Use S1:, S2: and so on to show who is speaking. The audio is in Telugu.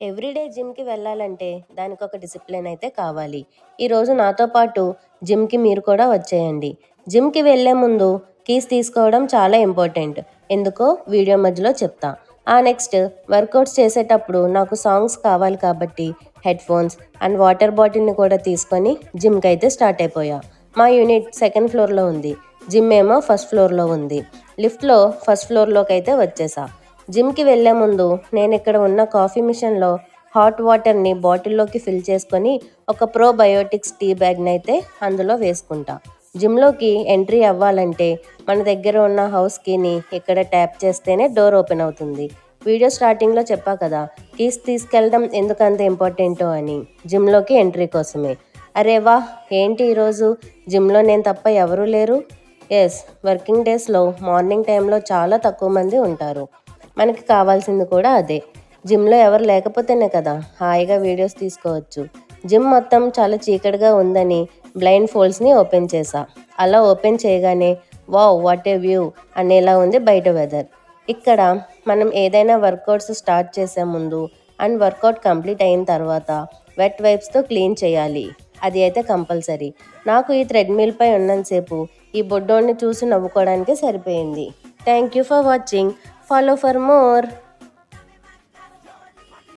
S1: ఎవ్రీడే జిమ్‌కి వెళ్ళాలంటే దానికొక డిసిప్లిన్ అయితే కావాలి. ఈరోజు నాతో పాటు జిమ్‌కి మీరు కూడా వచ్చేయండి. జిమ్‌కి వెళ్ళే ముందు కీస్ తీసుకోవడం చాలా ఇంపార్టెంట్. ఎందుకో వీడియో మధ్యలో చెప్తా. నెక్స్ట్ వర్కౌట్స్ చేసేటప్పుడు నాకు సాంగ్స్ కావాలి కాబట్టి హెడ్‌ఫోన్స్ అండ్ వాటర్ బాటిల్‌ని కూడా తీసుకొని జిమ్‌కైతే స్టార్ట్ అయిపోయా. మా యూనిట్ సెకండ్ ఫ్లోర్‌లో ఉంది. జిమ్ ఏమో ఫస్ట్ ఫ్లోర్‌లో ఉంది. లిఫ్ట్‌లో ఫస్ట్ ఫ్లోర్‌లోకైతే వచ్చేసా. జిమ్‌కి వెళ్ళే ముందు నేనిక్కడ ఉన్న కాఫీ మిషన్‌లో హాట్ వాటర్‌ని బాటిల్‌లోకి ఫిల్ చేసుకొని ఒక ప్రోబయోటిక్స్ టీ బ్యాగ్‌నైతే అందులో వేసుకుంటా. జిమ్‌లోకి ఎంట్రీ అవ్వాలంటే మన దగ్గర ఉన్న హౌస్ కీని ఇక్కడ ట్యాప్ చేస్తేనే డోర్ ఓపెన్ అవుతుంది. వీడియో స్టార్టింగ్‌లో చెప్పా కదా! కీస్ తీసుకెళ్ళడం ఎందుకంత ఇంపార్టెంటో అని. జిమ్‌లోకి ఎంట్రీ కోసమే. అరే వాహ్! ఏంటి ఈరోజు జిమ్‌లో నేను తప్ప ఎవరూ లేరు? యెస్, వర్కింగ్ డేస్‌లో మార్నింగ్ టైంలో చాలా తక్కువ మంది ఉంటారు. మనకి కావాల్సింది కూడా అదే. జిమ్‌లో ఎవరు లేకపోతేనే కదా హాయిగా వీడియోస్ తీసుకోవచ్చు. జిమ్ మొత్తం చాలా చీకటిగా ఉందని బ్లైండ్ ఫోల్డ్స్‌ని ఓపెన్ చేశా. అలా ఓపెన్ చేయగానే వావ్! వాట్ ఏ వ్యూ అనేలా ఉంది బయట వెదర్. ఇక్కడ మనం ఏదైనా వర్కౌట్స్ స్టార్ట్ చేసే ముందు అండ్ వర్కౌట్ కంప్లీట్ అయిన తర్వాత వెట్ వైప్స్‌తో క్లీన్ చేయాలి. అది అయితే కంపల్సరీ. నాకు ఈ థ్రెడ్‌మిల్‌పై ఉన్నంతసేపు ఈ బుడ్డోడిని చూసి నవ్వుకోవడానికే సరిపోయింది. Thank you for watching. Follow for more.